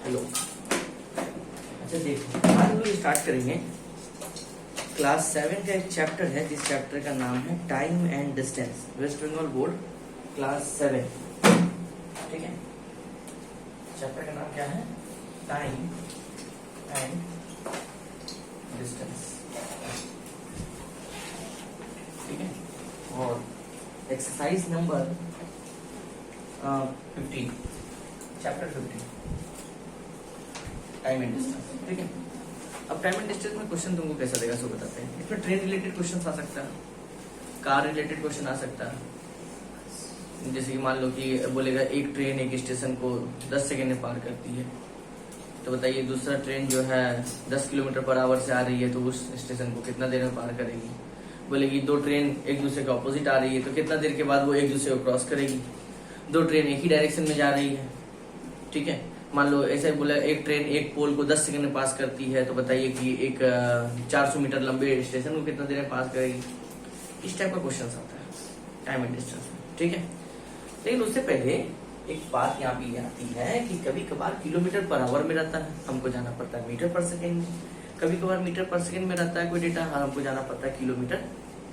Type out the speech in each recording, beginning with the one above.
Hello. अच्छा देखो, आज हम लोग स्टार्ट करेंगे क्लास 7 का एक चैप्टर है, जिस चैप्टर का नाम है time and distance, West Bengal board class 7। ठीक है, चैप्टर का नाम क्या है? Time and distance. ठीक है, और exercise number 15, chapter 15, time and distance. ठीक है, अब टाइम एंड डिस्टेंस में क्वेश्चन तुमको कैसा देगा सो बताते हैं। इसमें ट्रेन रिलेटेड क्वेश्चन आ सकता है, कार रिलेटेड क्वेश्चन आ सकता है। जैसे कि मान लो कि बोलेगा एक ट्रेन एक स्टेशन को 10 सेकेंड में पार करती है, तो बताइए दूसरा ट्रेन जो है 10 किलोमीटर पर आवर से आ रही है, तो उस स्टेशन को कितना देर में पार करेगी। बोलेगी दो ट्रेन एक दूसरे के ऑपोजिट आ रही है, तो कितना देर के बाद वो एक दूसरे को क्रॉस करेगी। दो ट्रेन एक ही डायरेक्शन में जा रही है, ठीक है, मान लो ऐसे बोला एक ट्रेन एक पोल को 10 सेकंड में पास करती है, तो बताइए कि एक 400 मीटर लंबे स्टेशन को कितना देर में पास करेगी। इस टाइप का क्वेश्चन आता है टाइम एंड डिस्टेंस में। ठीक है, लेकिन उससे पहले एक बात यहाँ पे आती है कि कभी कभार किलोमीटर पर आवर में रहता है, हमको जाना पड़ता है मीटर पर सेकेंड में। कभी कभार मीटर पर सेकेंड में रहता है कोई डेटा, हमको जाना पड़ता है किलोमीटर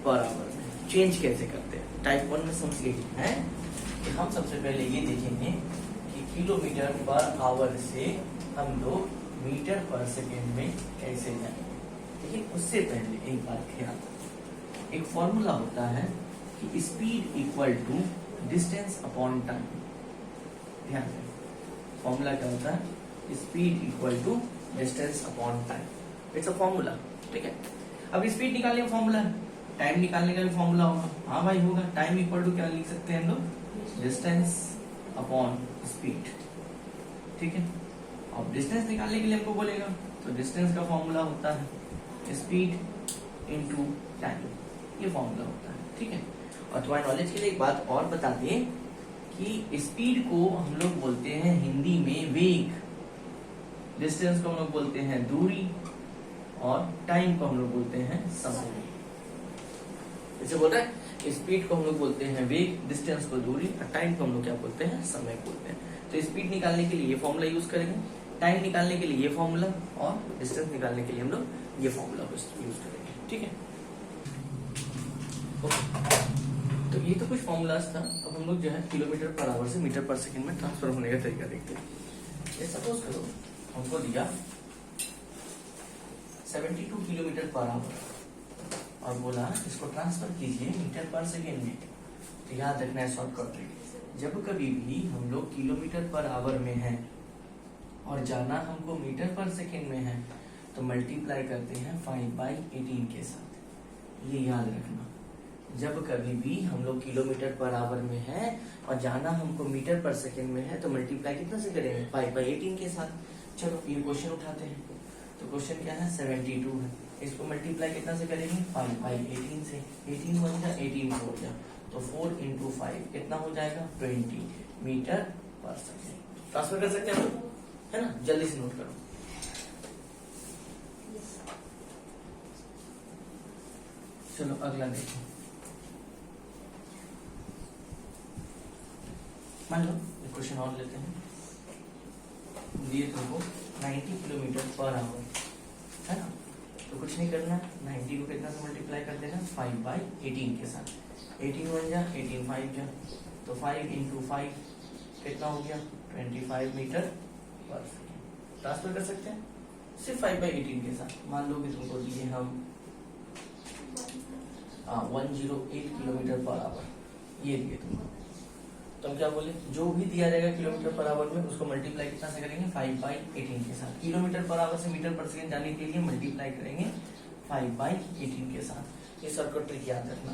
पर आवर में। चेंज कैसे करते हैं? टाइप 1 में समझ यही है कि हम सबसे पहले ये देखेंगे कि किलोमीटर पर आवर से हम लोग मीटर पर सेकेंड में कैसे जाएंगे। लेकिन उससे पहले एक बात ख्याल, एक फॉर्मूला होता है कि speed equal to distance upon time. ध्यान दें, फॉर्मूला क्या होता है? Speed equal to distance upon time. It's a formula. ठीक है, अब स्पीड निकालने का फॉर्मूला है, टाइम निकालने का भी फॉर्मूला होगा। हाँ भाई होगा, टाइम इक्वल टू क्या लिख सकते हैं हम लोग? Distance upon speed. ठीक है, अब डिस्टेंस निकालने के लिए हमको बोलेगा, तो डिस्टेंस का फॉर्मूला होता है स्पीड इनटू टाइम, ये फॉर्मूला होता है। ठीक है, और तुम्हारे नॉलेज के लिए एक बात और बता दें कि स्पीड को हम लोग बोलते हैं हिंदी में वेग, डिस्टेंस को हम लोग बोलते हैं दूरी, और टाइम को हम लोग बोलते हैं समय। जैसे बोल रहे हैं स्पीड को हम लोग बोलते हैं वेग, डिस्टेंस को दूरी, और टाइम को हम लोग क्या बोलते हैं? समय बोलते हैं। तो स्पीड निकालने के लिए ये फॉर्मूला यूज करेंगे, टाइम निकालने के लिए ये फॉर्मूला, और डिस्टेंस निकालने के लिए हम लोग ये फॉर्मूला यूज करेंगे। ठीक है, तो ये तो कुछ फॉर्मूलाज था। अब हम लोग जो है किलोमीटर पर आवर से मीटर पर सेकंड में ट्रांसफर होने का तरीका देखते हैं। सपोज करो हमको दिया 72 किलोमीटर पर आवर और बोला इसको ट्रांसफर कीजिए मीटर पर सेकेंड में। तो याद रखना है शॉर्टकट ट्रिक, जब कभी भी हम लोग किलोमीटर पर आवर में हैं और जाना हमको मीटर पर सेकेंड में है, तो मल्टीप्लाई करते हैं 5/18 के साथ। ये याद रखना, जब कभी भी हम लोग किलोमीटर पर आवर में है और जाना हमको मीटर पर सेकेंड में है, तो मल्टीप्लाई कितना से करेंगे? 5/18 के साथ। चलो ये क्वेश्चन उठाते हैं, तो क्वेश्चन क्या है? 72 है, इसको मल्टीप्लाई कितना से करेंगे? 5/18 से। 18 1 जा 18 4 जा, तो 4 × 5 कितना हो जाएगा? 20 मीटर पर सेकेंड। ट्रांसफर कर सकते हैं हम लोग, है ना? जल्दी से नोट करो। चलो अगला देखो, मान लो क्वेश्चन और लेते हैं। दिए तुमको 90 किलोमीटर पर आवर, है ना? तो कुछ नहीं करना, 90 को कितना से मल्टीप्लाई कर देना? 5/18 के साथ। 18 1 जा 18 5 जा, तो 5 × 5 कितना हो गया? 25 मीटर पर सेकेंड। ट्रांसफर कर सकते हैं सिर्फ 5/18 के साथ। मान लो कि तुमको दिए हम 108 किलोमीटर पर आवर, ये दिए तुमको, तो हम क्या बोले? जो भी दिया जाएगा किलोमीटर पर आवर में उसको मल्टीप्लाई कितना से करेंगे? 5/18 के साथ। किलोमीटर पर आवर से मीटर पर सेकेंड जाने के लिए मल्टीप्लाई करेंगे 5/18 के साथ। ये सर्किट ट्रिक याद रखना।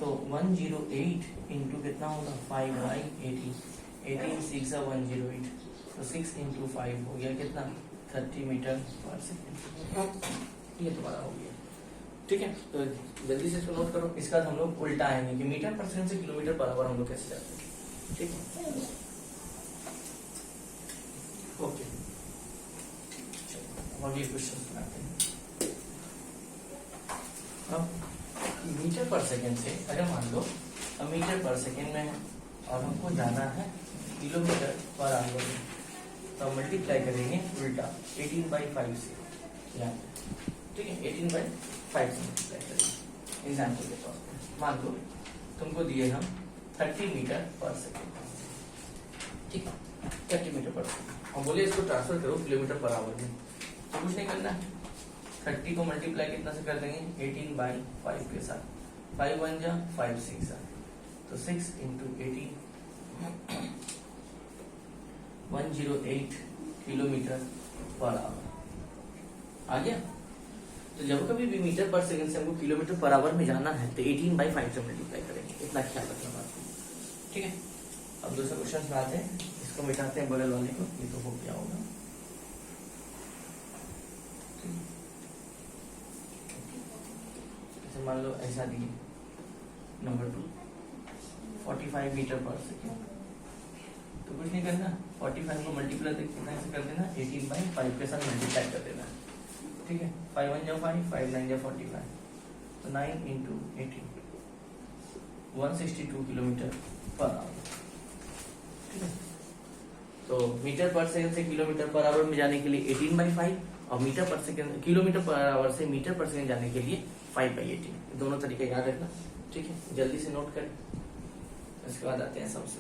तो 108 इंटू कितना होगा? 5/18, 18 6 108, तो 6 × 5 हो गया कितना? 30 मीटर पर सेकेंड। ये तुम्हारा हो गया। ठीक है, तो जल्दी से इसको नोट करो। इसका हम लोग उल्टा आएंगे कि मीटर पर सेकेंड से किलोमीटर पर आवर हम लोग कैसे जाते हैं। ठीक है, ओके, अब ये क्वेश्चन बनाते हैं। अब मीटर पर सेकेंड से अगर मान लो हम मीटर पर सेकेंड में है और हमको जाना है किलोमीटर पर आवर में, तो हम मल्टीप्लाई करेंगे उल्टा 18/5 से, यहाँ ठीक है 18/5 से मल्टीप्लाई करेंगे एग्जाम्पल के तौर पर। मान लो तुमको दिए हम 30 मीटर पर सेकेंड, ठीक है 30 मीटर पर सेकेंड, और बोले इसको ट्रांसफर करो किलोमीटर पर आवर में, तो कुछ नहीं करना है। 30 को मल्टीप्लाई कितना से कर देंगे 18/5 के साथ, 5 1 जा 5 6 जा, तो 6 इंटू 18 108 किलोमीटर पर आवर आ गया। तो जब कभी भी मीटर पर सेकंड से हमको किलोमीटर पर आवर में जाना है तो 18/5 से मल्टीप्लाई करेंगे, इतना ख्याल रखना बात को, ठीक है। अब दूसरा क्वेश्चन बनाते हैं, इसको मिटाते हैं बगल वाले को, ये तो हो गया होगा। जैसे मान लो ऐसा दिए नंबर 2 45 मीटर पर सेकेंड, तो कुछ नहीं करना, 45 को मल्टीप्लाई कितना से कर देना 18/5 के साथ मल्टीप्लाई कर देना, ठीक है। 5 1 जा 5 5 9 जा 45, तो 9 इंटू 18 162 किलोमीटर पर आवर, ठीक है। तो मीटर पर सेकंड से किलोमीटर पर आवर में जाने के लिए 18/5 और मीटर पर सेकंड किलोमीटर पर आवर से मीटर पर सेकंड जाने के लिए 5/18, दोनों तरीके याद रखना, ठीक है। जल्दी से नोट करें, इसके बाद आते हैं सबसे।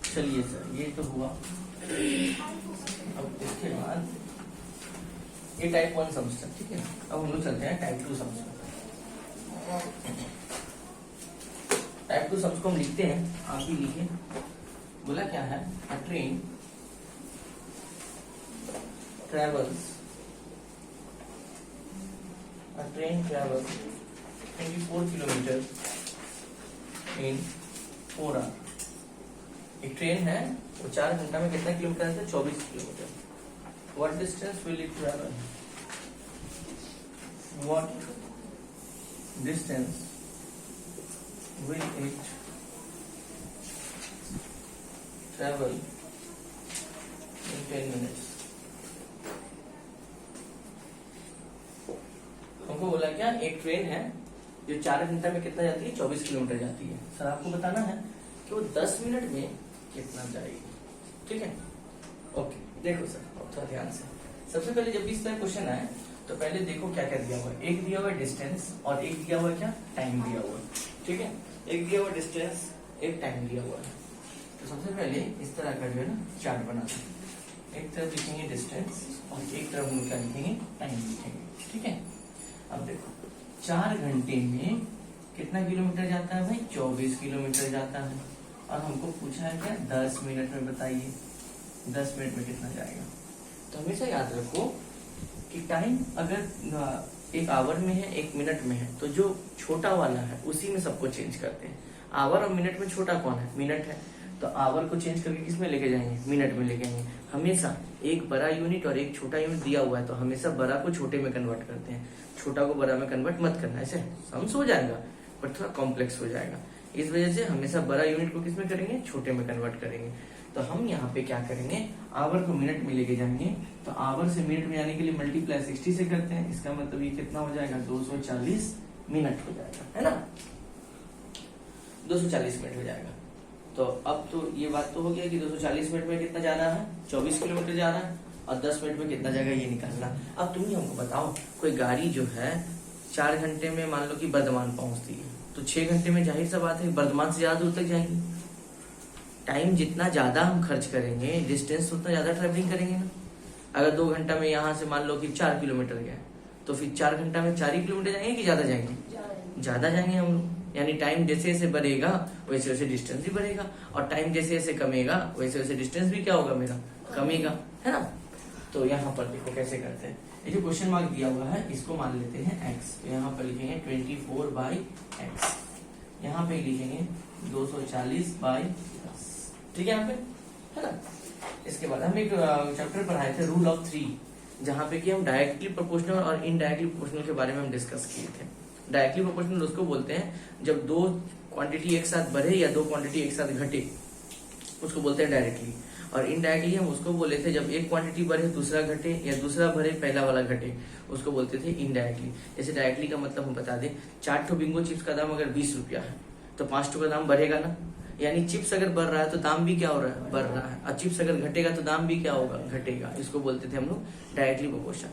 चलिए सर ये तो हुआ, अब इसके बाद ये टाइप 1 समस्या, ठीक है। अब हम लोग चलते हैं टाइप 2 समस्या। टाइप 2 सम्स को हम लिखते हैं, आप ही लिखिए। बोला क्या है, a train travels 24 kilometre in 4 hour. एक ट्रेन है वो 4 घंटा में कितना किलोमीटर है, 24 kilometre. What distance will it travel, what distance will it travel in 10 minutes? हमको बोला क्या, एक ट्रेन है जो 4 घंटा में कितना जाती है 24 किलोमीटर जाती है। सर आपको बताना है कि वो 10 मिनट में कितना जाएगी, ठीक है। ओके देखो सर थोड़ा ध्यान से, सबसे पहले जब भी इस तरह क्वेश्चन आए तो पहले देखो क्या क्या दिया हुआ है। एक दिया हुआ है डिस्टेंस और एक दिया हुआ है क्या, टाइम दिया हुआ है, ठीक है। एक दिया हुआ डिस्टेंस, एक टाइम दिया हुआ है। तो सबसे पहले इस तरह का जो है ना चार्ट बनाते हैं, एक तरफ लिखेंगे डिस्टेंस और एक तरफ हम क्या लिखेंगे, टाइम लिखेंगे, ठीक है। अब देखो 4 घंटे में कितना किलोमीटर जाता है भाई, 24 किलोमीटर जाता है। और हमको पूछा है क्या, 10 मिनट में बताइए 10 मिनट में कितना जाएगा। तो हमेशा याद रखो कि टाइम अगर एक आवर में है, एक मिनट में है, तो जो छोटा वाला है उसी में सबको चेंज करते हैं। आवर और मिनट में छोटा कौन है, मिनट है, तो आवर को चेंज करके किस में लेके जाएंगे, मिनट में लेके आएंगे। हमेशा एक बड़ा यूनिट और एक छोटा यूनिट दिया हुआ है तो हमेशा बड़ा को छोटे में कन्वर्ट करते हैं, छोटा को बड़ा में कन्वर्ट मत करना। ऐसे समझ हो जाएगा पर थोड़ा कॉम्प्लेक्स हो जाएगा, इस वजह से हमेशा बड़ा यूनिट को किस में करेंगे, छोटे में कन्वर्ट करेंगे। तो हम यहाँ पे क्या करेंगे, आवर को मिनट में लेके जाएंगे, तो आवर से मिनट में जाने के लिए मल्टीप्लाई 60 से करते हैं। इसका मतलब ये कितना हो जाएगा, 240 मिनट हो जाएगा, है ना, 240 मिनट हो जाएगा। तो अब तो ये बात तो हो गया कि 240 मिनट में कितना जाना है, 24 किलोमीटर जाना है, और 10 मिनट में कितना जाएगा ये निकालना। अब तुम ही हमको बताओ, कोई गाड़ी जो है 4 घंटे में मान लो कि बर्धमान पहुंचती है, तो 6 घंटे में जाहिर सा बात है बर्धमान से ज्यादा दूर तक जाएंगी। टाइम जितना ज्यादा हम खर्च करेंगे, डिस्टेंस उतना ज्यादा ट्रेवलिंग करेंगे ना। अगर 2 घंटा में यहाँ से मान लो कि 4 किलोमीटर गया, तो फिर 4 घंटा में 4 ही किलोमीटर जाएंगे कि ज्यादा जाएंगे, ज्यादा जाएंगे हम लोग। यानी टाइम जैसे जैसे बढ़ेगा वैसे वैसे डिस्टेंस भी बढ़ेगा, और टाइम जैसे जैसे कमेगा वैसे वैसे डिस्टेंस भी क्या होगा मेरा, कमेगा, है ना। तो यहाँ पर देखो कैसे करते हैं, ये जो क्वेश्चन मार्क दिया हुआ है इसको मान लेते हैं x, तो यहाँ पर लिखेंगे 24/x, यहाँ पे लिखेंगे 240/10, ठीक है यहाँ पे, है ना। इसके बाद हम एक चैप्टर पढ़ाए थे रूल ऑफ 3, जहाँ पे कि हम डायरेक्टली प्रोपोर्शनल और इनडायरेक्टली प्रोपोर्शनल के बारे में हम डिस्कस किए थे। डायरेक्टली प्रोपोर्शनल उसको बोलते हैं जब 2 क्वांटिटी एक साथ बढ़े या 2 क्वांटिटी एक साथ घटे, उसको बोलते हैं डायरेक्टली। और इनडायरेक्टली हम उसको बोले थे जब एक क्वांटिटी बढ़े दूसरा घटे, या दूसरा बढ़े पहला वाला घटे, उसको बोलते थे इनडायरेक्टली। जैसे डायरेक्टली का मतलब हम बता दें, 4 ठो बिंगो चिप्स का दाम अगर 20 रुपया है तो 5 ठो का दाम बढ़ेगा ना, यानी चिप्स अगर बढ़ रहा है तो दाम भी क्या हो रहा है, बढ़ रहा है। और चिप्स अगर घटेगा तो दाम भी क्या होगा, घटेगा। इसको बोलते थे हम लोग डायरेक्टली प्रोपोर्शन।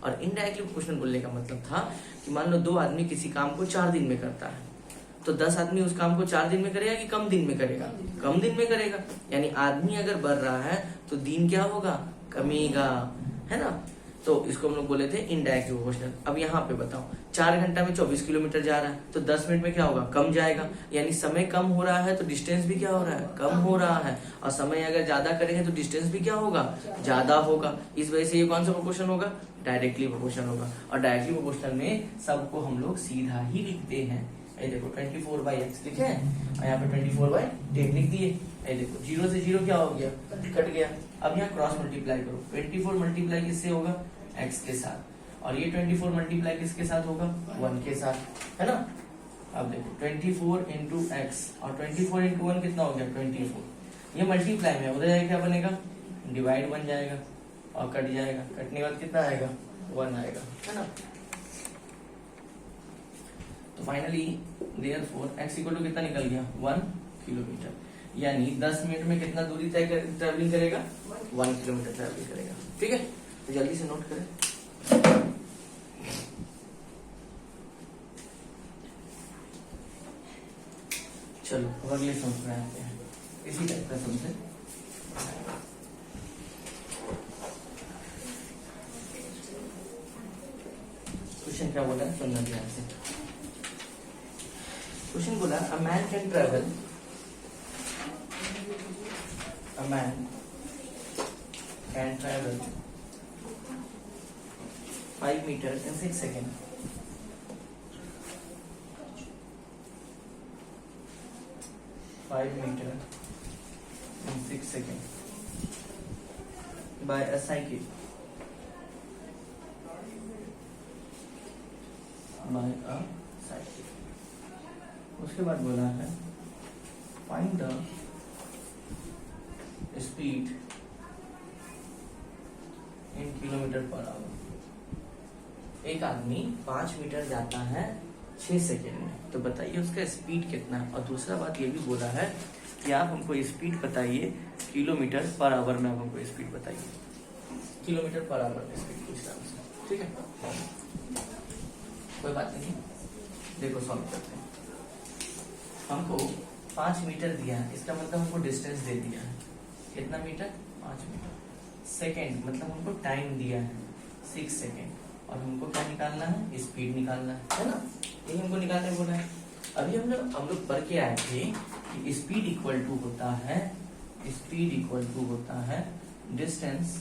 और इनडायरेक्टली प्रोपोर्शनल बोलने का मतलब था कि मान लो 2 आदमी किसी काम को 4 दिन में करता है, तो 10 आदमी उस काम को 4 दिन में करेगा कि कम दिन में करेगा, कम दिन में करेगा। यानी आदमी अगर बढ़ रहा है तो दिन क्या होगा, कमेगा, है ना। तो इसको हम लोग बोले थे इनडायरेक्टली प्रोपोर्शनल। अब यहाँ पे बताओ 4 घंटा में 24 किलोमीटर जा रहा है तो 10 मिनट में क्या होगा, कम जाएगा। यानी समय कम हो रहा है तो डिस्टेंस भी क्या हो रहा है, कम हो रहा है। और समय अगर ज्यादा करेंगे तो डिस्टेंस भी क्या होगा, ज्यादा होगा। इस वजह से ये कौन सा प्रोपोर्शन होगा, डायरेक्टली प्रोपोर्शनल होगा। और डायरेक्टली प्रोपोर्शनल में सबको हम लोग सीधा ही लिखते हैं। ये देखो 24/x लिखे हैं और यहाँ पे 24/10 लिख दिए। ये देखो 0 से 0 क्या हो गया, कट गया। अब यहाँ क्रॉस मल्टीप्लाई करो, 24 मल्टीप्लाई किससे होगा, x के साथ। और ये 24 मल्टीप्लाई किसके साथ होगा, 1 के साथ, है ना। अब देखो 24 इंटू एक्स और 24 इंटू 1 कितना हो गया, 24। ये मल्टीप्लाई में, उधर जाके क्या बनेगा, डिवाइड बन जाएगा और कट जाएगा। कटने के बाद कितना आएगा, 1 आएगा, है ना। तो finally therefore x equal to कितना निकल गया, 1 किलोमीटर। यानी 10 मिनट में कितना दूरी तय ट्रेवलिंग करेगा, 1 किलोमीटर ट्रेवलिंग करेगा। ठीक है, तो जल्दी से नोट करें। चलो अब अगले सम में आते हैं, इसी टाइप का सम से। क्वेश्चन क्या बोला है, सुनना ध्यान से। क्वेश्चन बोला a man can travel, a man can travel 5 meters in 6 seconds. 5 meters in 6 seconds by a cycle. By a cycle. उसके बाद बोला है find the speed in kilometre per our. एक आदमी 5 मीटर जाता है 6 सेकेंड में, तो बताइए उसका स्पीड कितना। और दूसरा बात ये भी बोला है कि आप हमको स्पीड बताइए किलोमीटर पर आवर में, आप हमको स्पीड बताइए किलोमीटर पर आवर में स्पीड पूछ रहा हूँ। ठीक है, कोई बात नहीं, देखो सॉल्व करते हैं। हमको 5 मीटर दिया है, इसका मतलब हमको डिस्टेंस दे दिया है कितना मीटर, 5 मीटर। सेकेंड मतलब हमको टाइम दिया है 6 सेकेंड। और हमको क्या निकालना है, स्पीड निकालना है ना। यही हमको निकालने बोला है। अभी हम लोग पढ़ के आए थे कि स्पीड इक्वल टू होता है, स्पीड इक्वल टू होता है डिस्टेंस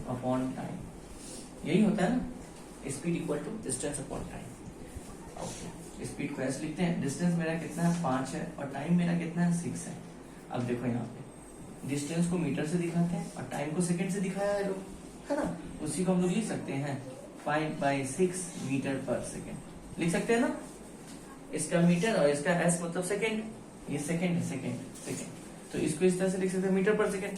अपॉन टाइम। यही होता है ना, speed equal to distance upon time. Okay, speed को ऐसे लिखते हैं, डिस्टेंस मेरा कितना है, 5 है, और टाइम मेरा कितना है, 6 है। अब देखो यहाँ पे डिस्टेंस को मीटर से दिखाते हैं और टाइम को सेकंड से दिखाया है लोग, है ना। उसी को हम लोग लिख सकते हैं 5/6 मीटर पर सेकंड, लिख सकते हैं ना। इसका मीटर और इसका एस मतलब सेकंड, ये सेकंड है, सेकंड। तो इसको इस तरह से लिख सकते हैं मीटर पर सेकंड।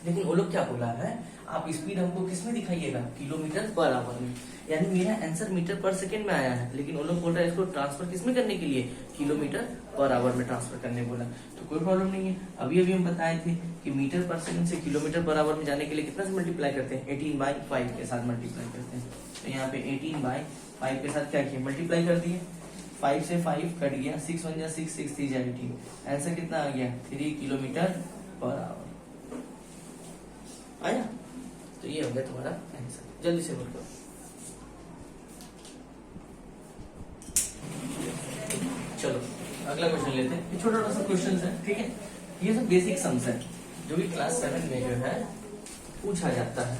लेकिन वो लोग क्या बोला है, आप स्पीड हमको किसमें दिखाइएगा, किलोमीटर पर आवर में। यानी मेरा आंसर मीटर पर सेकंड में आया है, लेकिन वो लोग बोल रहे हैं इसको ट्रांसफर किसमें करने के लिए, किलोमीटर पर आवर में ट्रांसफर करने बोला। तो कोई प्रॉब्लम नहीं है। अभी हम बताए थे कि मीटर पर सेकंड से किलोमीटर पर आवर में जाने के लिए कितना से मल्टीप्लाई करते हैं, 18/5 के साथ मल्टीप्लाई करते हैं। तो यहाँ पे 18/5 के साथ क्या किया, मल्टीप्लाई कर दिए। 5 से 5 कट गया, 6 1 6 6 3 18। आंसर कितना आ गया, 3 किलोमीटर पर आवर आया। तो ये हो गया तुम्हारा आंसर। जल्दी से बोल करो। चलो अगला क्वेश्चन लेते हैं। ये छोटा सा क्वेश्चन है, ठीक है। ये सब बेसिक सम्स है जो भी क्लास 7 में जो है पूछा जाता है।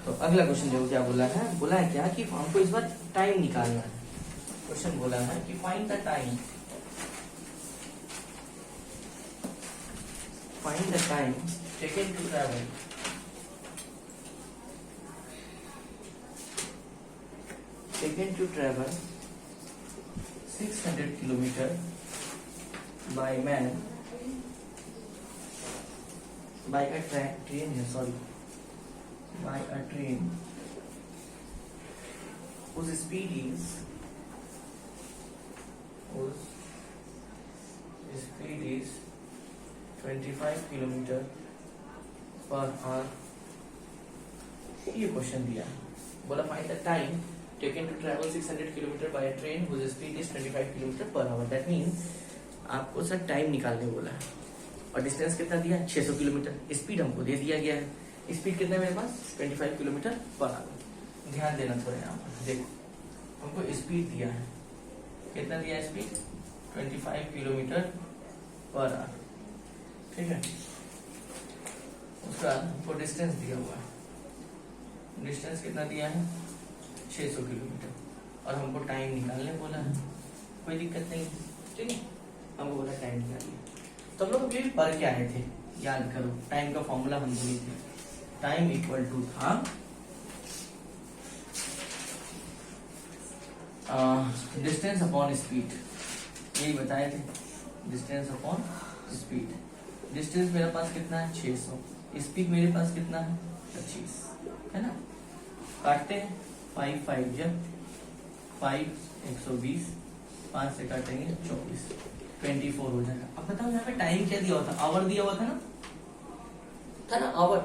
तो अगला क्वेश्चन जो क्या बोला है क्या कि हमको इस बार टाइम निकालना है। क्वेश्चन बोला है कि find the time, find the time taken to travel taken to travel 600 kilometer by man by a train है, sorry, by a train whose speed is speed is 25 kilometre per hour. ये question दिया है, बोला find the time taken to travel 600 kilometre by train whose speed is 25 kilometre per hour. That mean आपको sir time निकालने बोला है और distance कितना दिया है 600 किलोमीटर। स्पीड हमको दे दिया गया है, स्पीड कितना है मेरे पास 25 किलोमीटर पर आवर। ध्यान देना थोड़ा यहाँ पर, देखो हमको स्पीड दिया है, कितना दिया है स्पीड 25 किलोमीटर पर आवर, ठीक है। उसका हमको डिस्टेंस दिया हुआ है, डिस्टेंस कितना दिया है 600 किलोमीटर और हमको टाइम निकालने बोला है। कोई दिक्कत नहीं, ठीक है, हमको बोला टाइम निकालिए। तो हम लोग अभी पर क्या आए थे, याद करो टाइम का फॉर्मूला हम बोले थे, टाइम इक्वल टू था डिस्टेंस अपॉन स्पीड, यही बताए थे, डिस्टेंस अपॉन स्पीड। डिस्टेंस मेरे पास कितना है 600, स्पीड मेरे पास कितना है 25, है ना। काटते हैं 5 5 5 120, 5 से काटेंगे 24, 24 हो जाएगा। अब बताओ यहाँ पे टाइम क्या दिया हुआ था, आवर दिया हुआ था ना आवर,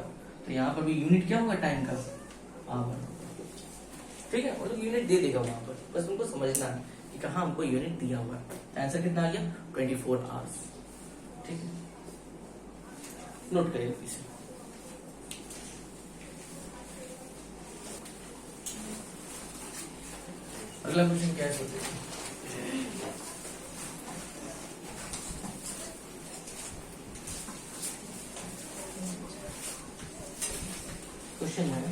तो यहाँ पर भी यूनिट क्या होगा टाइम का, आवर, ठीक है। मतलब यूनिट दे देगा वहां पर, बस तुमको समझना है कि कहाँ हमको यूनिट दिया हुआ है। आंसर कितना आ गया 24 आवर्स, ठीक है, नोट करिए पीछे। अगला क्वेश्चन क्या है सोचिए, क्वेश्चन है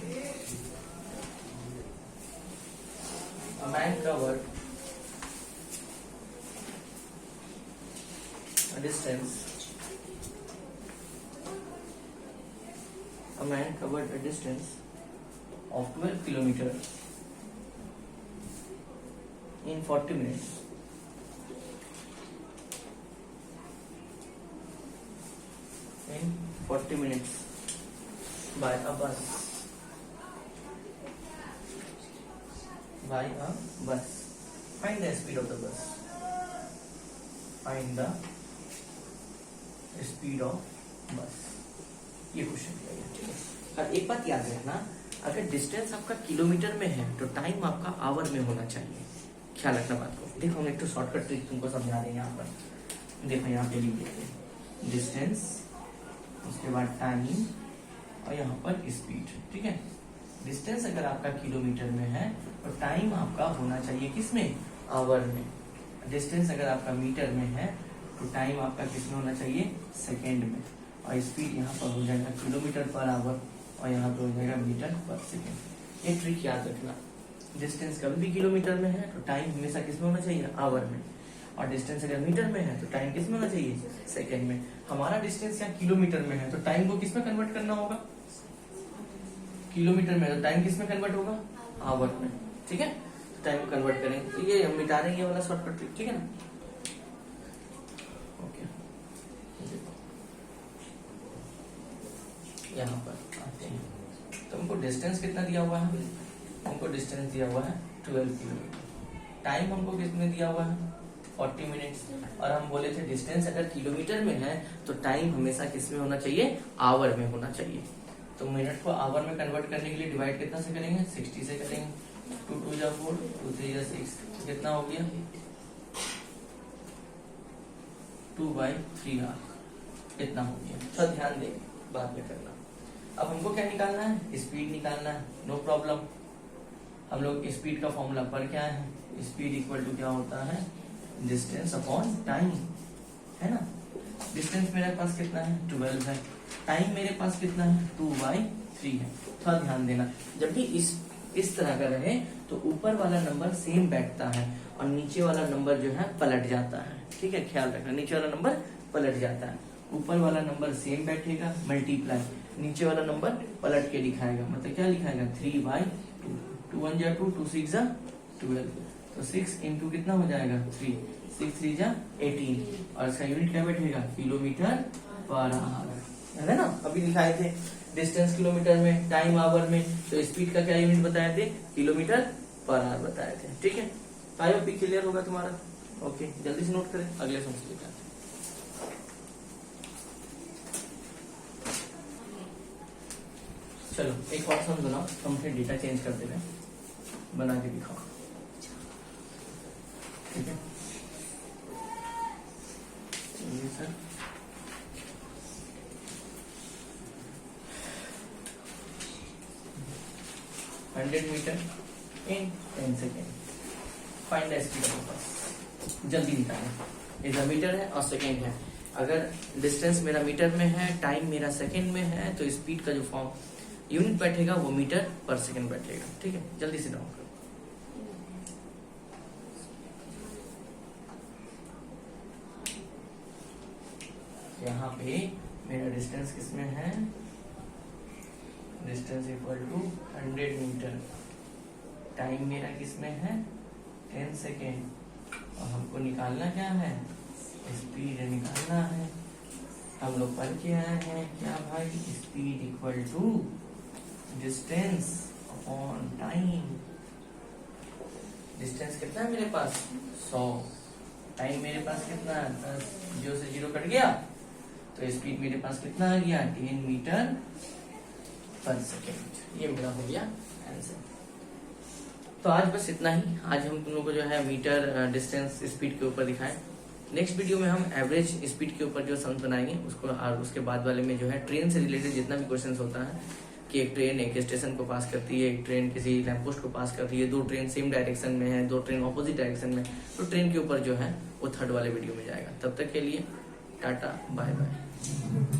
a man covered a distance of 12 kilometers in 40 minutes by a bus. Find the speed of the bus. Find the speed of bus. ये क्वेश्चन दिया गया, ठीक है। और एक बात याद रखना, अगर डिस्टेंस आपका किलोमीटर में है तो टाइम आपका आवर में होना चाहिए, ख्याल रखना बात को। देखो हम एक तो शॉर्टकट ट्रिक तुमको समझा रहे हैं यहाँ पर। देखो यहाँ पे लिख देते हैं डिस्टेंस, उसके बाद टाइम और यहाँ पर स्पीड, ठीक है। डिस्टेंस अगर आपका किलोमीटर में है तो टाइम आपका होना चाहिए किसमें, आवर में। डिस्टेंस अगर आपका मीटर में है तो टाइम आपका किसमें होना चाहिए, सेकेंड में। और स्पीड यहाँ पर हो जाएगा किलोमीटर पर आवर और यहाँ पर हो जाएगा मीटर पर सेकेंड। ये ट्रिक याद रखना, डिस्टेंस कभी भी किलोमीटर में है तो टाइम हमेशा किसमें होना चाहिए, आवर में। और डिस्टेंस अगर मीटर में है तो टाइम किसमें होना चाहिए, सेकेंड में। हमारा डिस्टेंस यहाँ किलोमीटर में है तो टाइम को किसमें कन्वर्ट करना होगा, किलोमीटर में, तो टाइम किसमें कन्वर्ट होगा, आवर में, ठीक है। तो टाइम को कन्वर्ट करेंगे तो ये हम मिटा रहे हैं ये वाला शॉर्टकट ट्रिक, ठीक है ना। ओके, यहाँ पर आते हैं तो हमको डिस्टेंस कितना दिया हुआ है, हमको डिस्टेंस दिया हुआ है 12 किलोमीटर। टाइम हमको कितने दिया हुआ है 40 मिनट्स। और हम बोले थे डिस्टेंस अगर किलोमीटर में है तो टाइम हमेशा किसमें होना चाहिए, आवर में होना चाहिए। तो मिनट को आवर में कन्वर्ट करने के लिए डिवाइड कितना से करेंगे, 60 से करेंगे। 2 2 जा 4, 2 3 जा 6, कितना हो गया 2/3 आवर, इतना हो गया। तो ध्यान देंगे, बाद में करना। अब हमको क्या निकालना है, स्पीड निकालना है, नो प्रॉब्लम। हम लोग स्पीड का फॉर्मूला पर क्या है, स्पीड इक्वल टू क्या होता है, डिस्टेंस अपॉन टाइम, है ना। डिस्टेंस मेरे पास कितना है 12 है, टाइम मेरे पास कितना है 2/3 है। थोड़ा ध्यान देना, जब भी इस तरह का रहे तो ऊपर वाला नंबर सेम बैठता है और नीचे वाला नंबर जो है पलट जाता है, ठीक है, ख्याल रखना। नीचे वाला नंबर पलट जाता है, ऊपर वाला नंबर सेम बैठेगा, मल्टीप्लाई, नीचे वाला नंबर पलट के दिखाएगा, मतलब क्या लिखाएगा 3/2, 2 1 जा 2, 2 6 जा 12, तो 6 इंटू कितना हो जाएगा 3, 6 3 जा 18 और इसका यूनिट क्या बैठेगा, किलोमीटर पर आवर, है ना। अभी दिखाए थे डिस्टेंस किलोमीटर में, टाइम आवर में, तो स्पीड का क्या यूनिट बताए थे, किलोमीटर पर आवर बताए थे, ठीक है। आई होप क्लियर होगा तुम्हारा। ओके, जल्दी से नोट करें, अगले समझ लेते हैं। चलो एक और सम बनाओ, हम फिर डेटा चेंज कर देंगे, बना के दिखाओ, ठीक है। चलिए sir, hundred metre in 10 second, find the speed of bus, जल्दी निकालें। इधर मीटर है और सेकेंड है, अगर डिस्टेंस मेरा मीटर में है, टाइम मेरा सेकेंड में है, तो स्पीड का जो फॉर्म यूनिट बैठेगा वो मीटर पर सेकेंड बैठेगा, ठीक है। जल्दी से डाउन करो। यहाँ पे मेरा डिस्टेंस किसमें है, distance equal to 100 metre, time मेरा किसमें है 10 सेकेंड, और हमको निकालना क्या है, स्पीड निकालना है। हम लोग पढ़ के आए हैं क्या भाई, speed equal to distance upon time. Distance कितना है मेरे पास 100, टाइम मेरे पास कितना है 10, 0 से 0 कट गया, तो स्पीड मेरे पास कितना आ गया 10 मीटर पर सेकेंड। ये मेरा हो गया आंसर। तो आज बस इतना ही, आज हम तुम लोग को जो है मीटर, डिस्टेंस, स्पीड के ऊपर दिखाएं। नेक्स्ट वीडियो में हम एवरेज स्पीड के ऊपर जो सम्स बनाएंगे उसको, और उसके बाद वाले में जो है ट्रेन से रिलेटेड जितना भी क्वेश्चन होता है कि एक ट्रेन एक स्टेशन को पास करती है, एक ट्रेन किसी लैंप पोस्ट को पास करती है, दो ट्रेन सेम डायरेक्शन में है, दो ट्रेन ऑपोजिट डायरेक्शन में, तो ट्रेन के ऊपर जो है वो थर्ड वाले वीडियो में जाएगा। तब तक के लिए टाटा, बाय बाय।